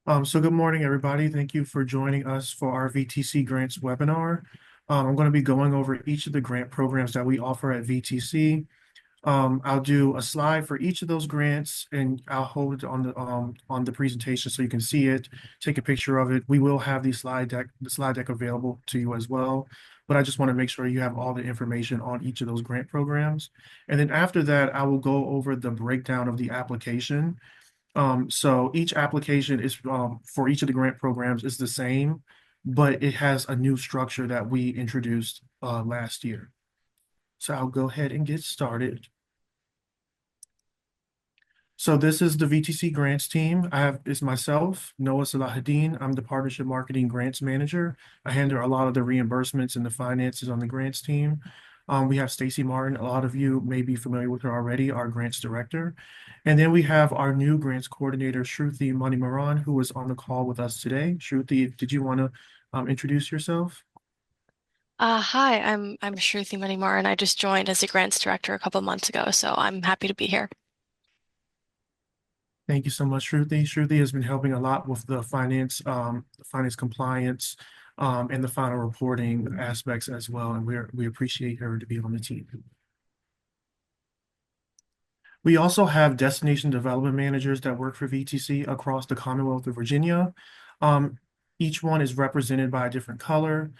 So good morning, everybody. Thank you for joining us for our VTC Grants webinar. I'm going to be going over each of the grant programs that we offer at VTC. I'll do a slide for each of those grants, and I'll hold it on the presentation so you can see it, take a picture of it. We will have the slide deck available to you as well, but I just want to make sure you have all the information on each of those grant programs. And then after that, I will go over the breakdown of the application. So each application is for each of the grant programs is the same, but it has a new structure that we introduced last year. So I'll go ahead and get started. So this is the VTC Grants team. It's myself, Noah Salaah. I'm the Partnership Marketing Grants Manager. I handle a lot of the reimbursements and the finances on the grants team. We have Staci Martin. A lot of you may be familiar with her already, our grants director. And then we have our new grants coordinator, Shruti Manimaran, who is on the call with us today. Shruti, did you want to introduce yourself? Hi, I'm Shruti Manimar, and I just joined as a grants director a couple months ago, so I'm happy to be here. Thank you so much, Shruti. Shruti has been helping a lot with the finance compliance, and the final reporting aspects as well, and we appreciate her to be on the team. We also have destination development managers that work for VTC across the Commonwealth of Virginia. Um, each one is represented by a different color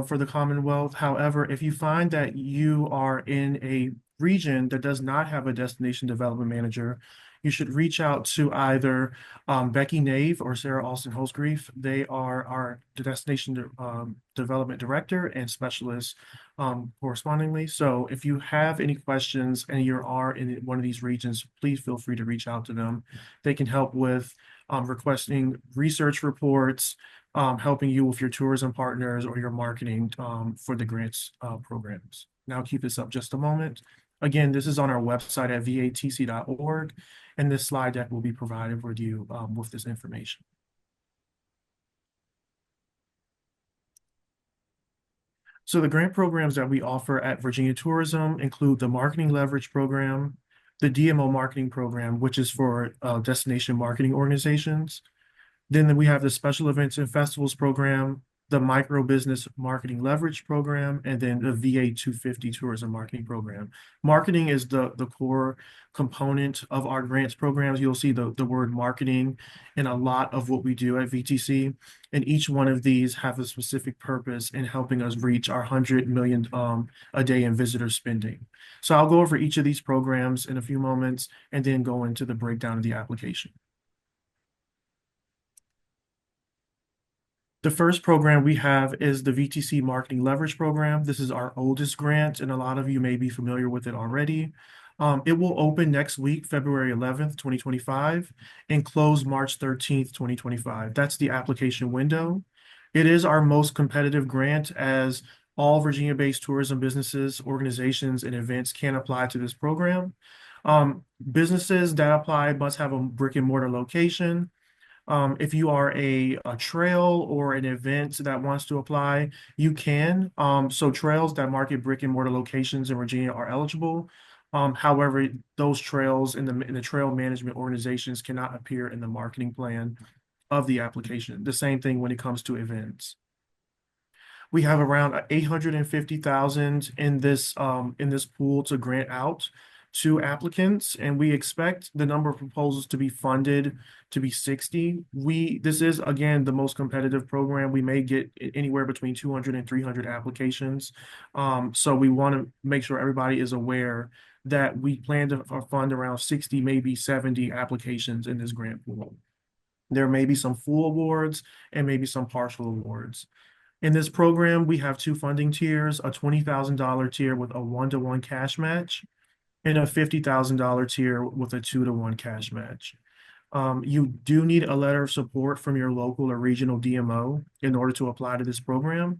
for the Commonwealth. However, if you find that you are in a region that does not have a destination development manager, you should reach out to either Becky Nave or Sarah Alston Holsgrief. They are our destination development director and specialist correspondingly. So if you have any questions and you are in one of these regions, please feel free to reach out to them. They can help with requesting research reports, helping you with your tourism partners or your marketing for the grants programs. Now keep this up just a moment. Again, this is on our website at vatc.org, and this slide deck will be provided with you with this information. So the grant programs that we offer at Virginia Tourism include the Marketing Leverage Program, the DMO Marketing Program, which is for destination marketing organizations. Then we have the Special Events and Festivals Program, the Micro Business Marketing Leverage Program, and then the VA 250 Tourism Marketing Program. Marketing is the core component of our grants programs. You'll see the word marketing in a lot of what we do at VTC, and each one of these have a specific purpose in helping us reach our 100 million a day in visitor spending. So I'll go over each of these programs in a few moments and then go into the breakdown of the application. The first program we have is the VTC Marketing Leverage Program. This is our oldest grant, and a lot of you may be familiar with it already. It will open next week, February 11th, 2025, and close March 13th, 2025. That's the application window. It is our most competitive grant as all Virginia-based tourism businesses, organizations, and events can apply to this program. Businesses that apply must have a brick and mortar location. If you are a trail or an event that wants to apply, you can. So trails that market brick and mortar locations in Virginia are eligible. However, those trails in the trail management organizations cannot appear in the marketing plan of the application. The same thing when it comes to events. We have around 850,000 in this pool to grant out to applicants, and we expect the number of proposals to be funded to be 60. This is again the most competitive program. We may get anywhere between 200 and 300 applications. So we want to make sure everybody is aware that we plan to fund around 60, maybe 70 applications in this grant pool. There may be some full awards and maybe some partial awards. In this program, we have two funding tiers, a $20,000 tier with a 1-to-1 cash match and a $50,000 tier with a 2-to-1 cash match. You do need a letter of support from your local or regional DMO in order to apply to this program.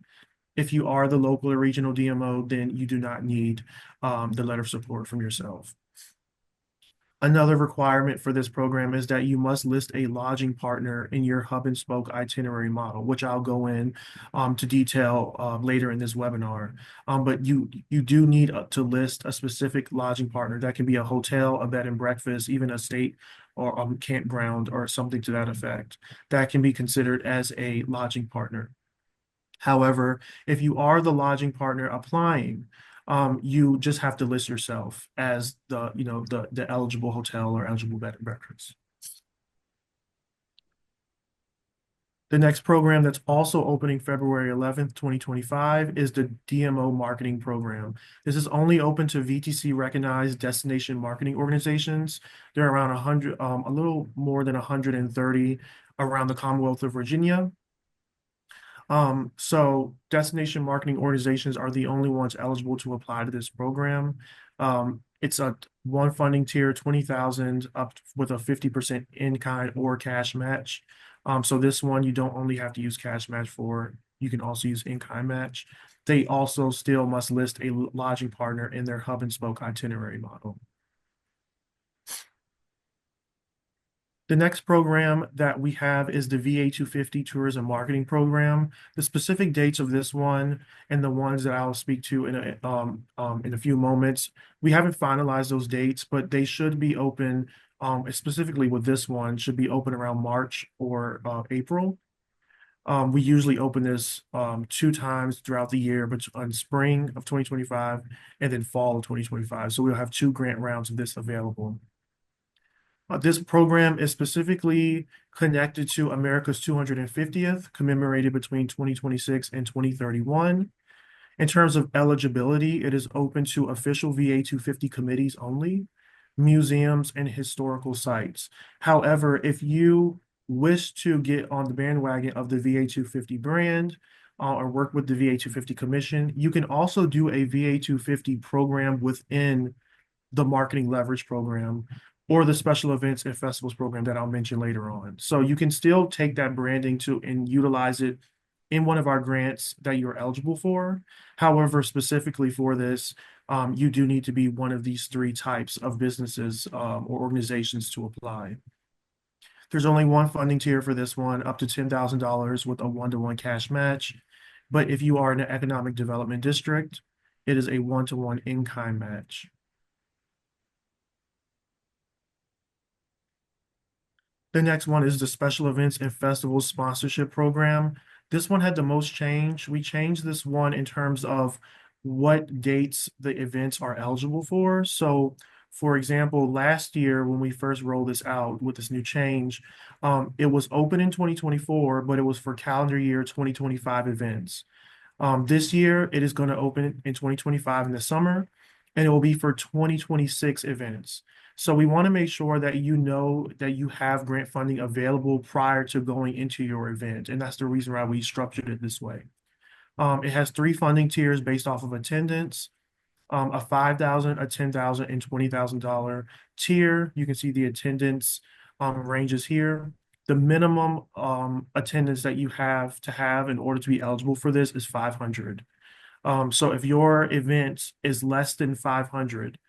If you are the local or regional DMO, then you do not need the letter of support from yourself. Another requirement for this program is that you must list a lodging partner in your hub and spoke itinerary model, which I'll go in to detail later in this webinar. But you do need to list a specific lodging partner. That can be a hotel, a bed and breakfast, even a state or campground or something to that effect. That can be considered as a lodging partner. However, if you are the lodging partner applying, you just have to list yourself as the eligible hotel or eligible bed and breakfast. The next program that's also opening February 11th, 2025 is the DMO Marketing Program. This is only open to VTC recognized destination marketing organizations. There are around 100, a little more than 130 around the Commonwealth of Virginia. So destination marketing organizations are the only ones eligible to apply to this program. It's a one funding tier, 20,000 up with a 50% in-kind or cash match. So this one you don't only have to use cash match for, you can also use in-kind match. They also still must list a lodging partner in their hub and spoke itinerary model. The next program that we have is the VA 250 Tourism Marketing Program. The specific dates of this one and the ones that I'll speak to in a few moments, we haven't finalized those dates, but they should be open, specifically with this one, should be open around March or April. We usually open this two times throughout the year, but on spring of 2025 and then fall of 2025. So we'll have two grant rounds of this available. This program is specifically connected to America's 250th, commemorated between 2026 and 2031. In terms of eligibility, it is open to official VA 250 committees only, museums, and historical sites. However, if you wish to get on the bandwagon of the VA 250 brand, or work with the VA 250 Commission, you can also do a VA 250 program within the Marketing Leverage Program or the Special Events and Festivals Program that I'll mention later on. So you can still take that branding and utilize it in one of our grants that you're eligible for. However, specifically for this, you do need to be one of these three types of businesses or organizations to apply. There's only one funding tier for this one, up to $10,000 with a one-to-one cash match. But if you are in an economic development district, it is a one-to-one in-kind match. The next one is the Special Events and Festivals Sponsorship Program. This one had the most change. We changed this one in terms of what dates the events are eligible for. So, for example, last year when we first rolled this out with this new change, it was open in 2024, but it was for calendar year 2025 events. This year, it is going to open in 2025 in the summer, and it will be for 2026 events. So we want to make sure that you know that you have grant funding available prior to going into your event. And that's the reason why we structured it this way. It has three funding tiers based off of attendance, a $5,000, a $10,000, and $20,000 tier. You can see the attendance ranges here. The minimum attendance that you have to have in order to be eligible for this is 500. So if your event is less than 500,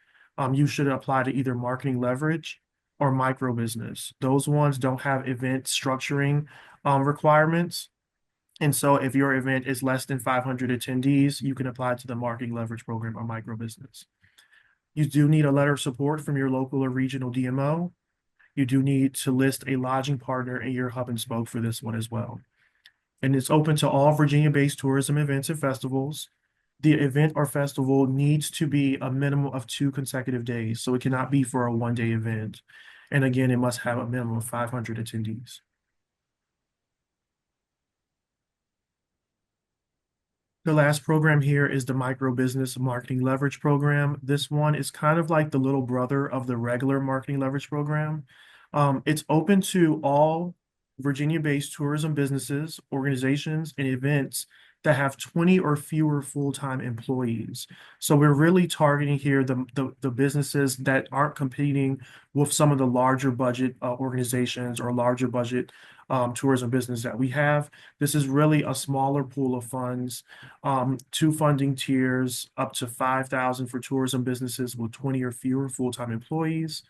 you should apply to either marketing leverage or micro business. Those ones don't have event structuring requirements. And so if your event is less than 500 attendees, you can apply to the marketing leverage program or micro business. You do need a letter of support from your local or regional DMO. You do need to list a lodging partner in your hub and spoke for this one as well. And it's open to all Virginia-based tourism events and festivals. The event or festival needs to be a minimum of 2 consecutive days, so it cannot be for a one-day event. And again, it must have a minimum of 500 attendees. The last program here is the Micro Business Marketing Leverage Program. This one is kind of like the little brother of the regular Marketing Leverage Program. It's open to all Virginia-based tourism businesses, organizations, and events that have 20 or fewer full-time employees. So we're really targeting here the businesses that aren't competing with some of the larger budget organizations or larger budget tourism business that we have. This is really a smaller pool of funds, two funding tiers, up to 5,000 for tourism businesses with 20 or fewer full-time employees.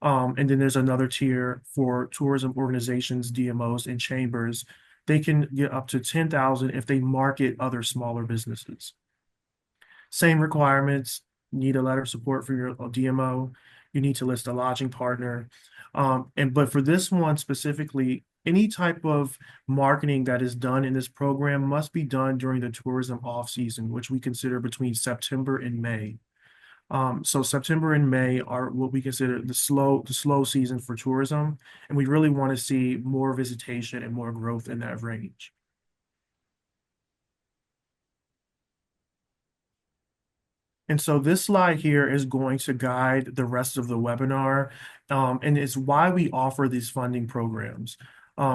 And then there's another tier for tourism organizations, DMOs, and chambers. They can get up to 10,000 if they market other smaller businesses. Same requirements, need a letter of support for your DMO. You need to list a lodging partner. But for this one specifically, any type of marketing that is done in this program must be done during the tourism off season, which we consider between September and May. So September and May are what we consider the slow season for tourism, and we really want to see more visitation and more growth in that range. And so this slide here is going to guide the rest of the webinar, and it's why we offer these funding programs.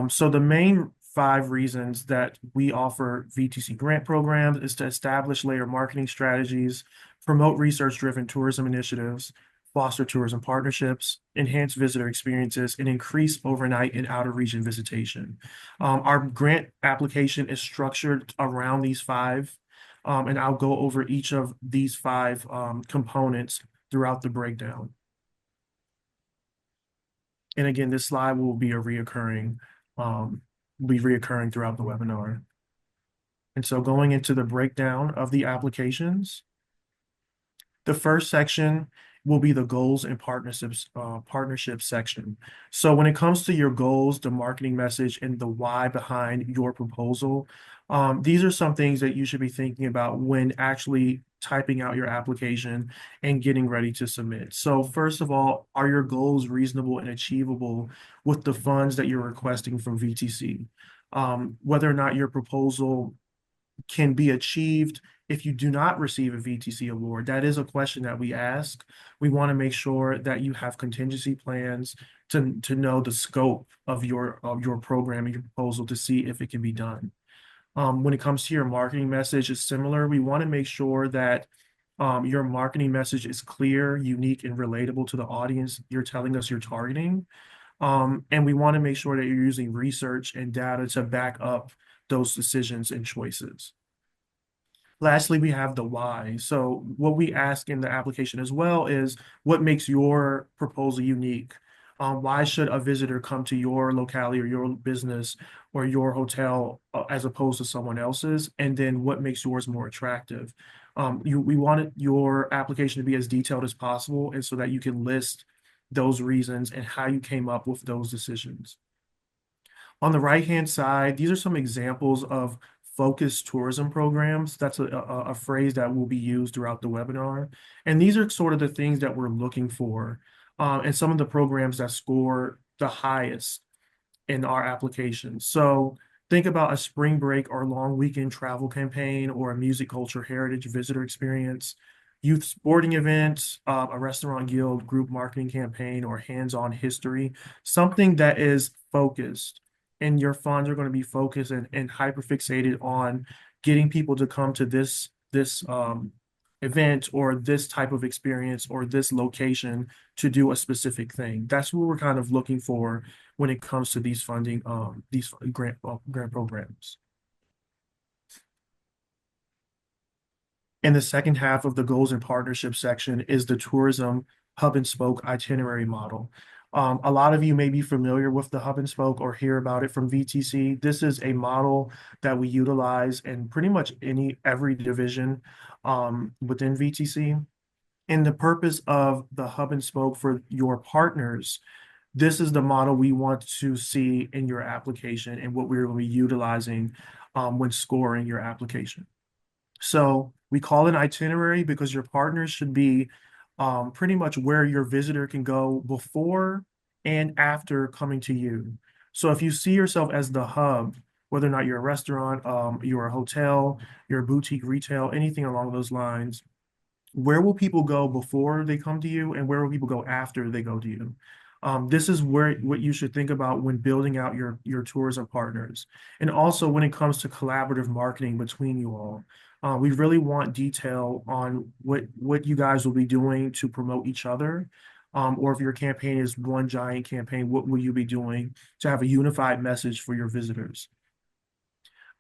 So the main 5 reasons that we offer VTC grant programs is to establish layer marketing strategies, promote research-driven tourism initiatives, foster tourism partnerships, enhance visitor experiences, and increase overnight and out-of-region visitation. Our grant application is structured around these 5, and I'll go over each of these 5 components throughout the breakdown. And again, this slide will be reoccurring throughout the webinar. And so going into the breakdown of the applications, the first section will be the goals and partnerships section. So when it comes to your goals, the marketing message, and the why behind your proposal, these are some things that you should be thinking about when actually typing out your application and getting ready to submit. So first of all, are your goals reasonable and achievable with the funds that you're requesting from VTC? Whether or not your proposal can be achieved if you do not receive a VTC award. That is a question that we ask. We want to make sure that you have contingency plans to know the scope of your program and your proposal to see if it can be done. When it comes to your marketing message, it's similar. We want to make sure that your marketing message is clear, unique, and relatable to the audience you're telling us you're targeting. And we want to make sure that you're using research and data to back up those decisions and choices. Lastly, we have the why. So what we ask in the application as well is what makes your proposal unique? Why should a visitor come to your locality or your business or your hotel as opposed to someone else's? And then what makes yours more attractive? We wanted your application to be as detailed as possible, and so that you can list those reasons and how you came up with those decisions. On the right-hand side, these are some examples of focused tourism programs. That's a phrase that will be used throughout the webinar. And these are sort of the things that we're looking for, and some of the programs that score the highest in our application. So think about a spring break or long weekend travel campaign, or a music culture heritage visitor experience, youth sporting events, a restaurant guild group marketing campaign, or hands-on history, something that is focused. And your funds are going to be focused and hyper fixated on getting people to come to this event or this type of experience or this location to do a specific thing. That's what we're kind of looking for when it comes to these funding, these grant programs. And the second half of the goals and partnerships section is the tourism hub and spoke itinerary model. A lot of you may be familiar with the hub and spoke or hear about it from VTC. This is a model that we utilize in pretty much every division within VTC. And the purpose of the hub and spoke for your partners, this is the model we want to see in your application and what we're going to be utilizing when scoring your application. So we call it itinerary because your partners should be pretty much where your visitor can go before and after coming to you. So if you see yourself as the hub, whether or not you're a restaurant, you're a hotel, you're a boutique retail, anything along those lines, where will people go before they come to you, and where will people go after they go to you? This is what you should think about when building out your tourism partners. And also when it comes to collaborative marketing between you all. We really want detail on what you guys will be doing to promote each other. Or if your campaign is one giant campaign, what will you be doing to have a unified message for your visitors?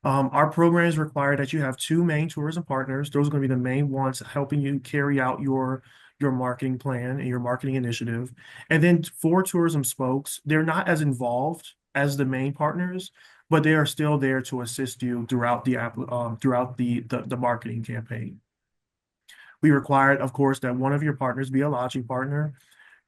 Our programs require that you have 2 main tourism partners. Those are going to be the main ones helping you carry out your marketing plan and your marketing initiative. And then 4 tourism spokes. They're not as involved as the main partners, but they are still there to assist you throughout the marketing campaign. We required, of course, that one of your partners be a lodging partner.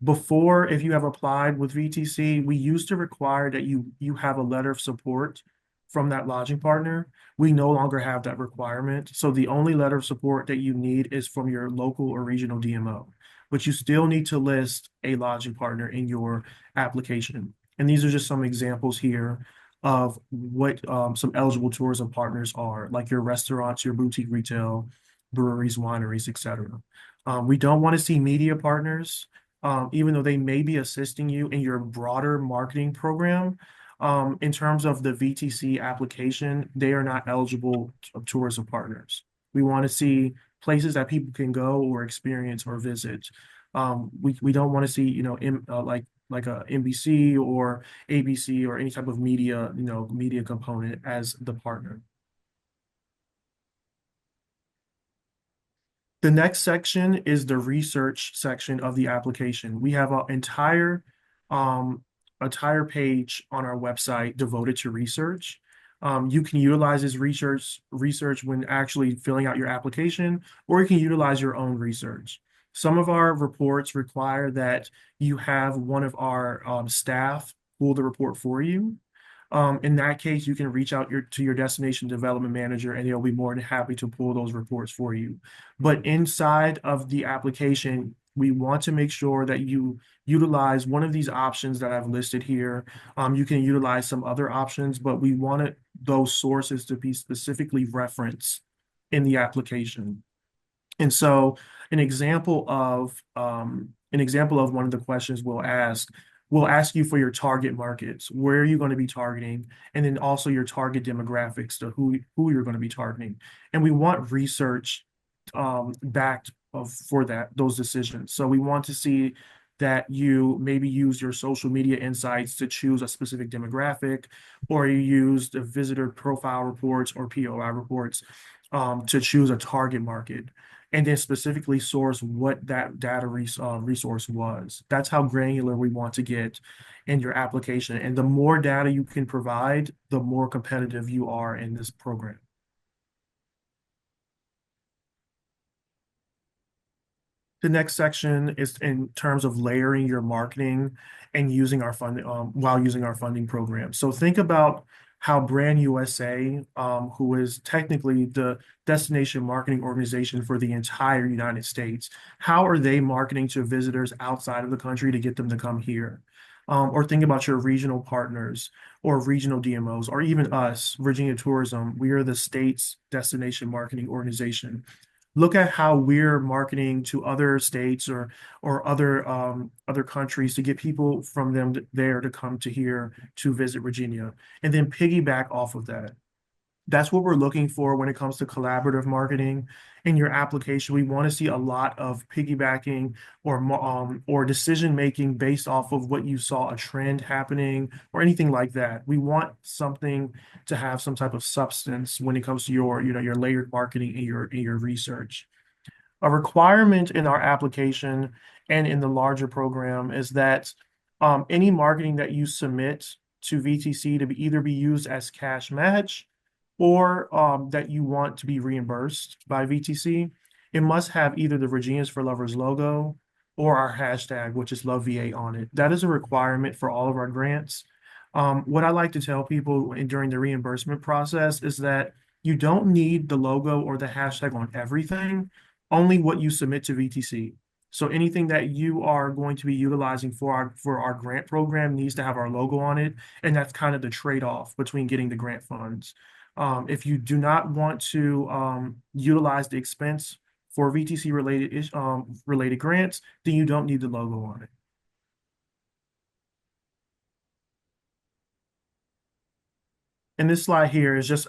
Before, if you have applied with VTC, we used to require that you have a letter of support from that lodging partner. We no longer have that requirement. So the only letter of support that you need is from your local or regional DMO. But you still need to list a lodging partner in your application. And these are just some examples here of what some eligible tourism partners are, like your restaurants, your boutique retail, breweries, wineries, etc. We don't want to see media partners, even though they may be assisting you in your broader marketing program. In terms of the VTC application, they are not eligible tourism partners. We want to see places that people can go or experience or visit. We don't want to see, like a NBC or ABC or any type of media, media component as the partner. The next section is the research section of the application. We have an um, entire page on our website devoted to research. You can utilize this research when actually filling out your application, or you can utilize your own research. Some of our reports require that you have one of our staff pull the report for you. In that case, you can reach out to your destination development manager and they'll be more than happy to pull those reports for you. But inside of the application, we want to make sure that you utilize one of these options that I've listed here. You can utilize some other options, but we wanted those sources to be specifically referenced in the application. And so an example of one of the questions we'll ask you for your target markets. Where are you going to be targeting? And then also your target demographics to who you're going to be targeting. And we want research backed for those decisions. So we want to see that you maybe use your social media insights to choose a specific demographic, or you use the visitor profile reports or POI reports to choose a target market, and then specifically source what that resource was. That's how granular we want to get in your application. And the more data you can provide, the more competitive you are in this program. The next section is in terms of layering your marketing and using our funding while using our funding program. So think about how Brand USA, who is technically the destination marketing organization for the entire United States, how are they marketing to visitors outside of the country to get them to come here? Or think about your regional partners or regional DMOs, or even us, Virginia Tourism. We are the state's destination marketing organization. Look at how we're marketing to other states or other countries to get people from there to come to here to visit Virginia, and then piggyback off of that. That's what we're looking for when it comes to collaborative marketing in your application. We want to see a lot of piggybacking or decision making based off of what you saw a trend happening or anything like that. We want something to have some type of substance when it comes to your layered marketing and your research. A requirement in our application and in the larger program is that any marketing that you submit to VTC to either be used as cash match or that you want to be reimbursed by VTC, it must have either the Virginians for Lovers logo or our hashtag, which is LoveVA on it. That is a requirement for all of our grants. What I like to tell people during the reimbursement process is that you don't need the logo or the hashtag on everything, only what you submit to VTC. So anything that you are going to be utilizing for our grant program needs to have our logo on it, and that's kind of the trade-off between getting the grant funds. If you do not want to utilize the expense for VTC related grants, then you don't need the logo on it. And this slide here is just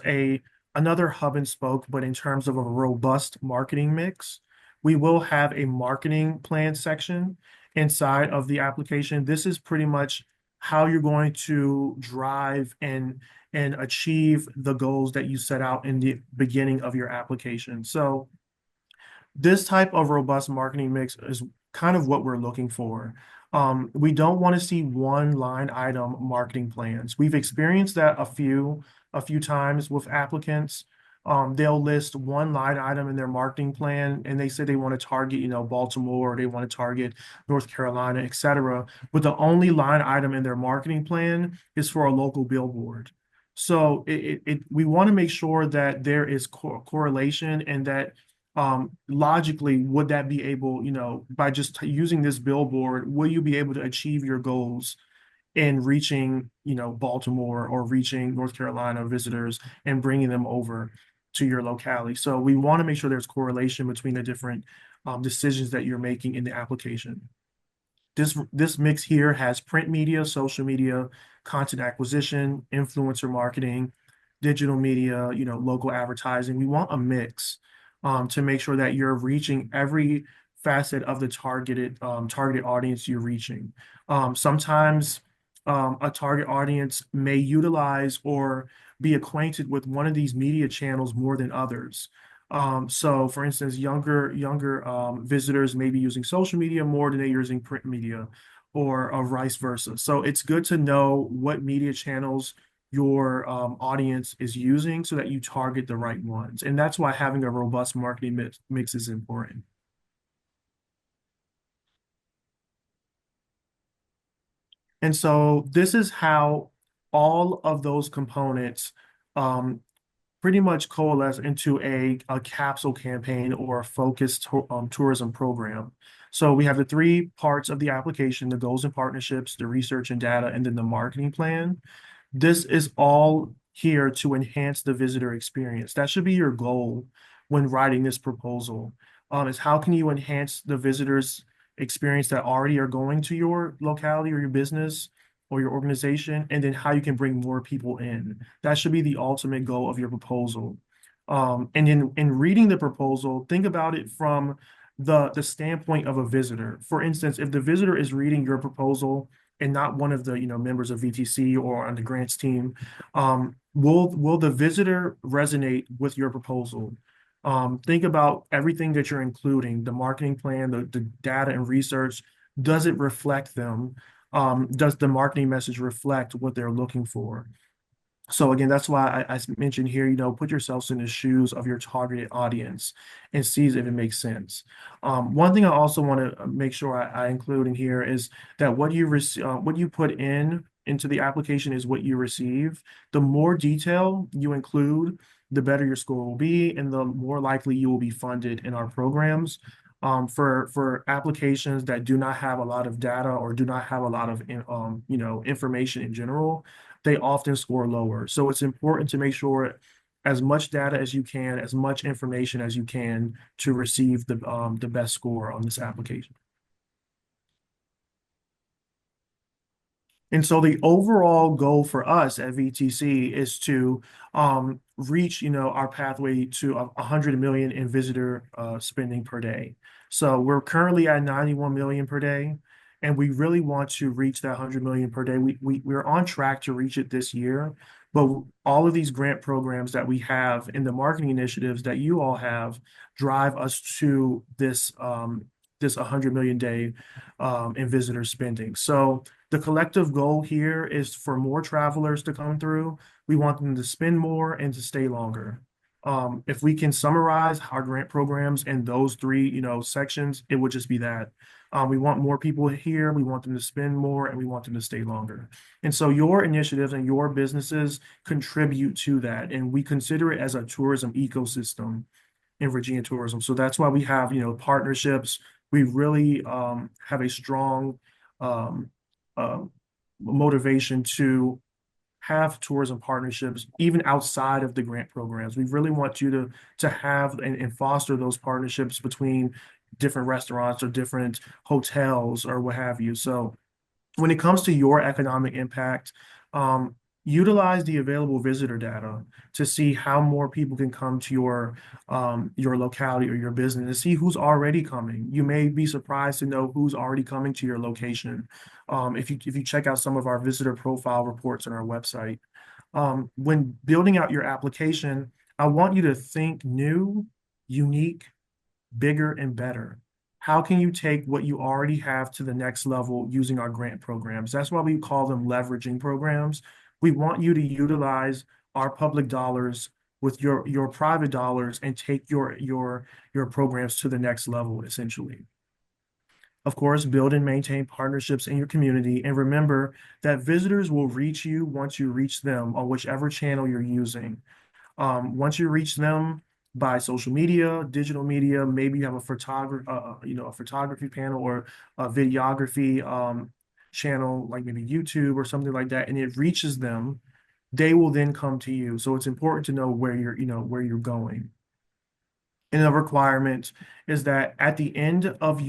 another hub and spoke, but in terms of a robust marketing mix. We will have a marketing plan section inside of the application. This is pretty much how you're going to drive and achieve the goals that you set out in the beginning of your application. So this type of robust marketing mix is kind of what we're looking for. We don't want to see one line item marketing plans. We've experienced that a few times with applicants. they'll list one line item in their marketing plan and they say they want to target, Baltimore, or they want to target North Carolina, et cetera. But the only line item in their marketing plan is for a local billboard. So we want to make sure that there is correlation and that logically, would that be able, by just using this billboard, will you be able to achieve your goals in reaching, Baltimore or reaching North Carolina visitors and bringing them over to your locality? So we want to make sure there's correlation between the different decisions that you're making in the application. This mix here has print media, social media, content acquisition, influencer marketing, digital media, local advertising. We want a mix to make sure that you're reaching every facet of the targeted audience you're reaching. Sometimes a target audience may utilize or be acquainted with one of these media channels more than others. So for instance, younger visitors may be using social media more than they're using print media or vice versa. So it's good to know what media channels your audience is using so that you target the right ones. And that's why having a robust marketing mix is important. And so this is how all of those components um, pretty much coalesce into a capsule campaign or a focused tourism program. So we have the three parts of the application: the goals and partnerships, the research and data, and then the marketing plan. This is all here to enhance the visitor experience. That should be your goal when writing this proposal. Is how can you enhance the visitors experience that already are going to your locality or your business or your organization, and then how you can bring more people in. That should be the ultimate goal of your proposal. And in reading the proposal, think about it from the standpoint of a visitor. For instance, if the visitor is reading your proposal and not one of the members of VTC or on the grants team, will the visitor resonate with your proposal? Think about everything that you're including, the marketing plan, the data and research. Does it reflect them? Does the marketing message reflect what they're looking for? So again, that's why I mentioned here, put yourselves in the shoes of your targeted audience and see if it makes sense. One thing I also want to make sure I include in here is that what you put into the application is what you receive. The more detail you include, the better your score will be, and the more likely you will be funded in our programs. For applications that do not have a lot of data or do not have a lot of information in general, they often score lower. So it's important to make sure as much data as you can, as much information as you can to receive the best score on this application. And so the overall goal for us at VTC is to reach, our pathway to 100 million in visitor spending per day. So we're currently at 91 million per day, and we really want to reach that 100 million per day. We're on track to reach it this year, but all of these grant programs that we have and the marketing initiatives that you all have drive us to this 100 million day in visitor spending. So the collective goal here is for more travelers to come through. We want them to spend more and to stay longer. If we can summarize our grant programs in those three, sections, it would just be that. We want more people here, we want them to spend more, and we want them to stay longer. And so your initiatives and your businesses contribute to that. And we consider it as a tourism ecosystem in Virginia tourism. So that's why we have, partnerships. We really have a strong um, uh, motivation to have tourism partnerships even outside of the grant programs. We really want you to have and foster those partnerships between different restaurants or different hotels or what have you. So when it comes to your economic impact, utilize the available visitor data to see how more people can come to your locality or your business and see who's already coming. You may be surprised to know who's already coming to your location. If you check out some of our visitor profile reports on our website. When building out your application, I want you to think new, unique, bigger, and better. How can you take what you already have to the next level using our grant programs? That's why we call them leveraging programs. We want you to utilize our public dollars with your private dollars and take your programs to the next level, essentially. Of course, build and maintain partnerships in your community, and remember that visitors will reach you once you reach them on whichever channel you're using. Once you reach them by social media, digital media, maybe you have a a photography panel or a videography channel, like maybe YouTube or something like that, and it reaches them, they will then come to you. So it's important to know where you're going. And a requirement is that at the end of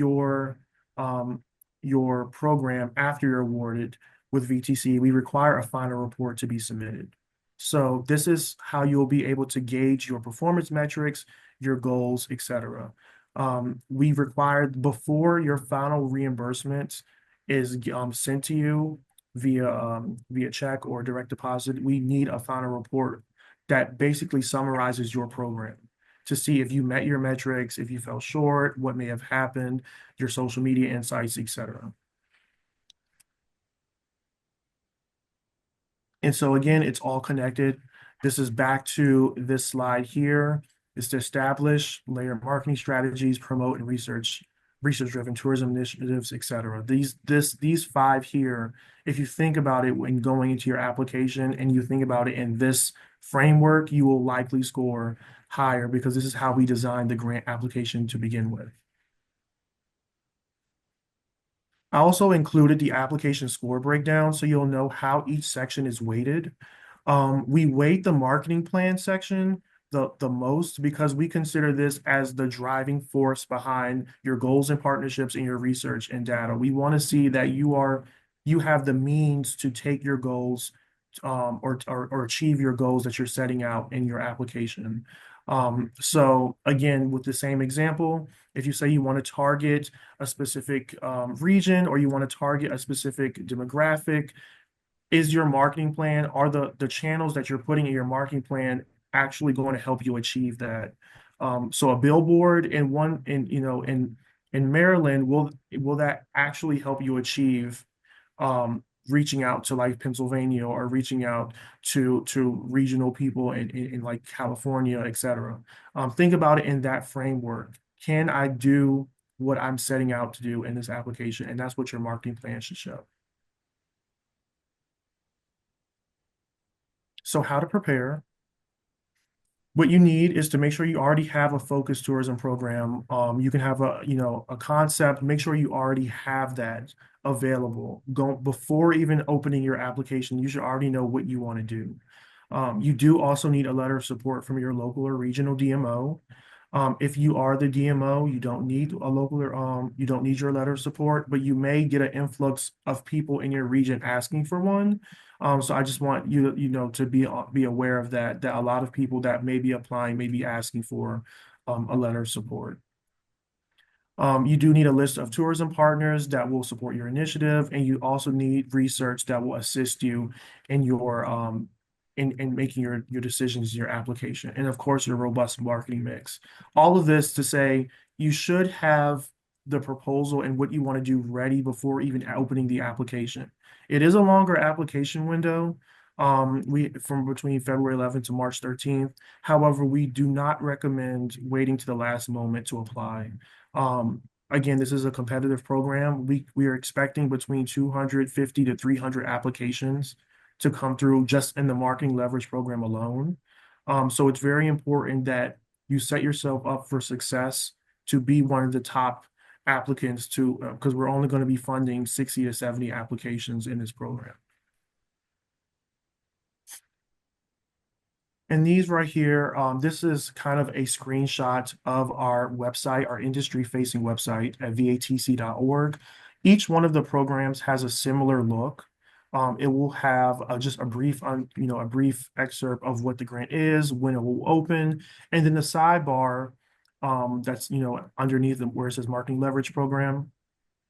um, your program, after you're awarded with VTC, we require a final report to be submitted. So this is how you'll be able to gauge your performance metrics, your goals, etc. We require before your final reimbursement is sent to you via check or direct deposit, we need a final report that basically summarizes your program to see if you met your metrics, if you fell short, what may have happened, your social media insights, etc. And so again, it's all connected. This is back to this slide here. Is to establish layer marketing strategies, promote and research-driven tourism initiatives, etc. These five here, if you think about it when going into your application and you think about it in this framework, you will likely score higher because this is how we designed the grant application to begin with. I also included the application score breakdown so you'll know how each section is weighted. We weight the marketing plan section the most because we consider this as the driving force behind your goals and partnerships and your research and data. We want to see that you have the means to take your goals or achieve your goals that you're setting out in your application. So again, with the same example, if you say you want to target a specific region or you want to target a specific demographic, is your marketing plan, are the channels that you're putting in your marketing plan actually going to help you achieve that? So a billboard in Maryland, will that actually help you achieve reaching out to like Pennsylvania or reaching out to regional people in like California, et cetera. Think about it in that framework. Can I do what I'm setting out to do in this application? And that's what your marketing plan should show. So how to prepare. What you need is to make sure you already have a focused tourism program. You can have a concept, make sure you already have that available. Go before even opening your application, you should already know what you want to do. You do also need a letter of support from your local or regional DMO. If you are the DMO, you don't need you don't need your letter of support, but you may get an influx of people in your region asking for one. So I just want to be aware of that a lot of people that may be applying may be asking for a letter of support. You do need a list of tourism partners that will support your initiative, and you also need research that will assist you in your in making your decisions, your application, and of course your robust marketing mix. All of this to say you should have the proposal and what you want to do ready before even opening the application. It is a longer application window. We from between February 11th to March 13th. However, we do not recommend waiting to the last moment to apply. Again, this is a competitive program. We are expecting between 250 to 300 applications to come through just in the marketing leverage program alone. So it's very important that you set yourself up for success to be one of the top applicants to because we're only going to be funding 60 to 70 applications in this program. And these right here, this is kind of a screenshot of our website, our industry-facing website at vatc.org. Each one of the programs has a similar look. It will have just a brief excerpt of what the grant is, when it will open, and then the sidebar that's underneath where it says Marketing Leverage Program,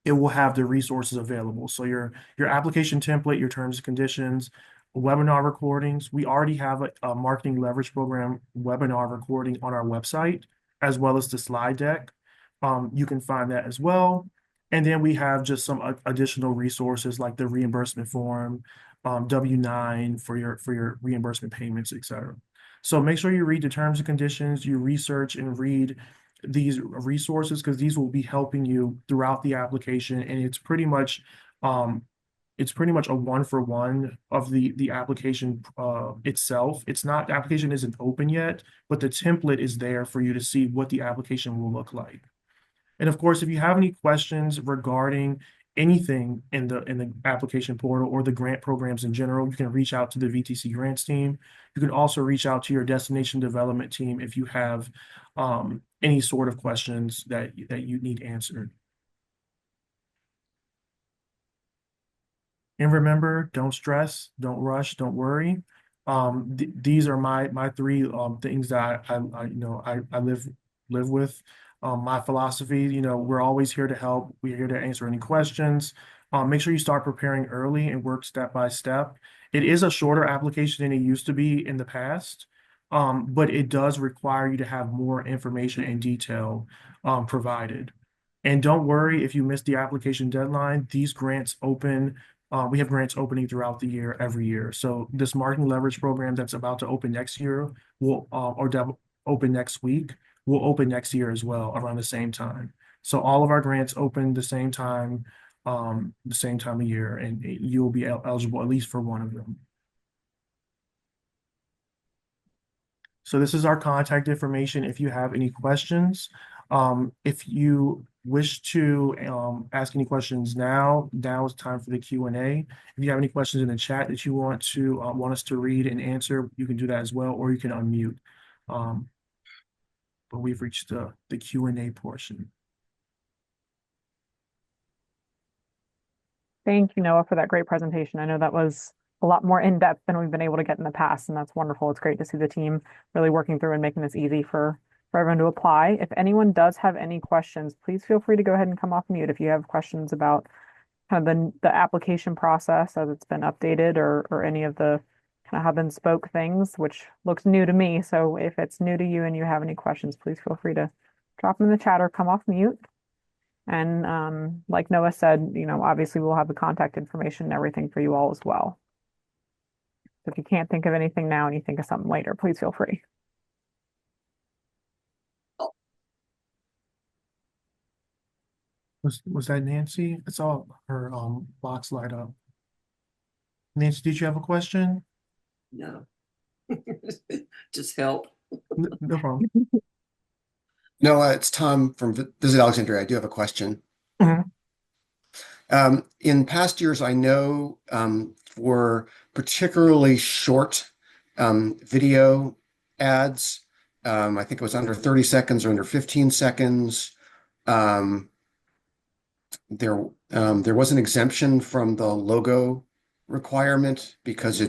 it will have the resources available. So your application template, your terms and conditions, webinar recordings. We already have a marketing leverage program webinar recording on our website, as well as the slide deck. You can find that as well. And then we have just some additional resources like the reimbursement form, W-9 for your reimbursement payments, et cetera. So make sure you read the terms and conditions, you research and read these resources because these will be helping you throughout the application, and um, it's pretty much a one for one of the application itself. It's not the application isn't open yet, but the template is there for you to see what the application will look like. And of course, if you have any questions regarding anything in the application portal or the grant programs in general, you can reach out to the VTC grants team. You can also reach out to your destination development team if you have any sort of questions that you need answered. And remember, don't stress, don't rush, don't worry. These are my three things that I live with. My philosophy, we're always here to help. We're here to answer any questions. Make sure you start preparing early and work step by step. It is a shorter application than it used to be in the past, but it does require you to have more information and detail provided. And don't worry if you miss the application deadline. These grants open we have grants opening throughout the year, every year. So this marketing leverage program that's about to open next year will, open next week, will open next year as well around the same time. So all of our grants open the same time of year, and you'll be eligible at least for one of them. So this is our contact information if you have any questions. If you wish to ask any questions now is time for the Q&A. If you have any questions in the chat that you want us to read and answer, you can do that as well, or you can unmute. But we've reached the Q&A portion. Thank you, Noah, for that great presentation. I know that was a lot more in-depth than we've been able to get in the past, and that's wonderful. It's great to see the team really working through and making this easy for everyone to apply. If anyone does have any questions, please feel free to go ahead and come off mute if you have questions about kind of the application process as it's been updated or any of the kind of hub and spoke things, which looks new to me. So if it's new to you and you have any questions, please feel free to drop them in the chat or come off mute. And like Noah said, obviously we'll have the contact information and everything for you all as well. So if you can't think of anything now and you think of something later, please feel free. Was that Nancy? I saw her box light up. Nancy, did you have a question? No. Just help. No problem. No, it's Tom from Visit Alexandria. I do have a question. Mhm. In past years, I know for particularly short video ads, I think it was under 30 seconds or under 15 seconds, there was an exemption from the logo requirement because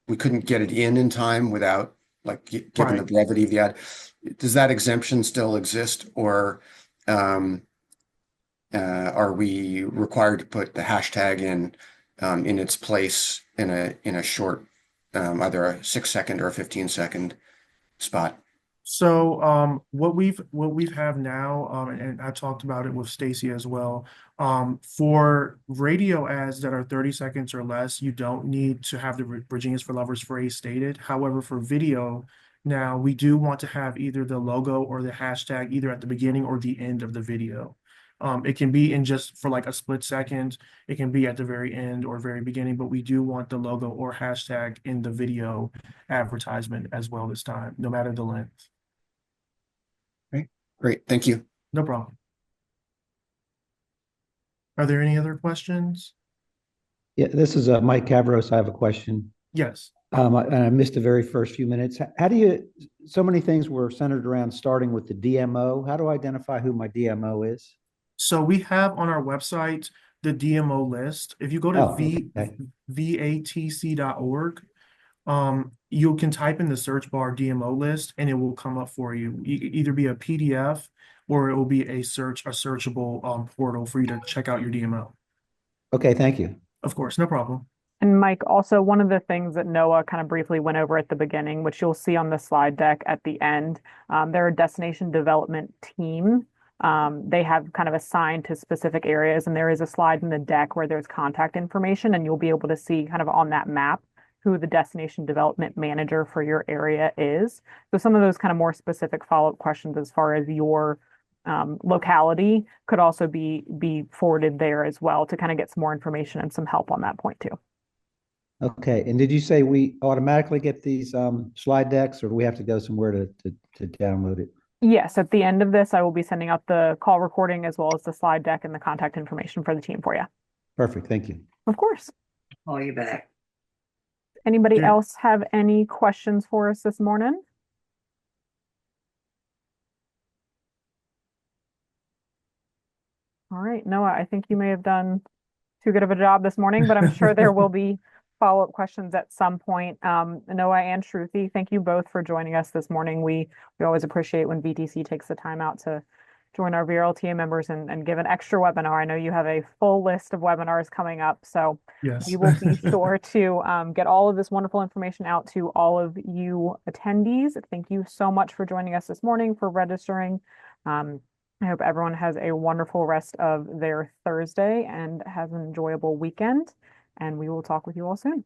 we couldn't get it in time without given the brevity of the ad. Does that exemption still exist, or are we required to put the hashtag in its place in a short, either a 6-second or a 15-second spot? So what we've have now, and I talked about it with Stacy as well. For radio ads that are 30 seconds or less, you don't need to have the Virginia's for Lovers phrase stated. However, for video, now we do want to have either the logo or the hashtag either at the beginning or the end of the video. It can be in just for like a split second. It can be at the very end or very beginning, but we do want the logo or hashtag in the video advertisement as well this time, no matter the length. Okay, great. Thank you. No problem. Are there any other questions? Yeah, this is Mike Cavros. I have a question. Yes. I missed the very first few minutes. So many things were centered around starting with the DMO. How do I identify who my DMO is? So we have on our website the DMO list. If you go to VATC.org, you can type in the search bar DMO list and it will come up for you. Either be a PDF or it will be a searchable portal for you to check out your DMO. Okay, thank you. Of course, no problem. And Mike, also one of the things that Noah kind of briefly went over at the beginning, which you'll see on the slide deck at the end, they're a destination development team. They have kind of assigned to specific areas, and there is a slide in the deck where there's contact information, and you'll be able to see kind of on that map who the destination development manager for your area is. So some of those kind of more specific follow-up questions as far as your locality could also be forwarded there as well to kind of get some more information and some help on that point too. Okay, and did you say we automatically get these slide decks, or do we have to go somewhere to download it? Yes, at the end of this, I will be sending out the call recording as well as the slide deck and the contact information for the team for you. Perfect, thank you. Of course. Call you back. Anybody Yeah. else have any questions for us this morning? All right, Noah, I think you may have done too good of a job this morning, but I'm sure there will be follow-up questions at some point. Noah and Shruti, thank you both for joining us this morning. We always appreciate when VTC takes the time out to join our VRLTA members and give an extra webinar. I know you have a full list of webinars coming up, so Yes. we will be sure to get all of this wonderful information out to all of you attendees. Thank you so much for joining us this morning, for registering. I hope everyone has a wonderful rest of their Thursday and has an enjoyable weekend, and we will talk with you all soon.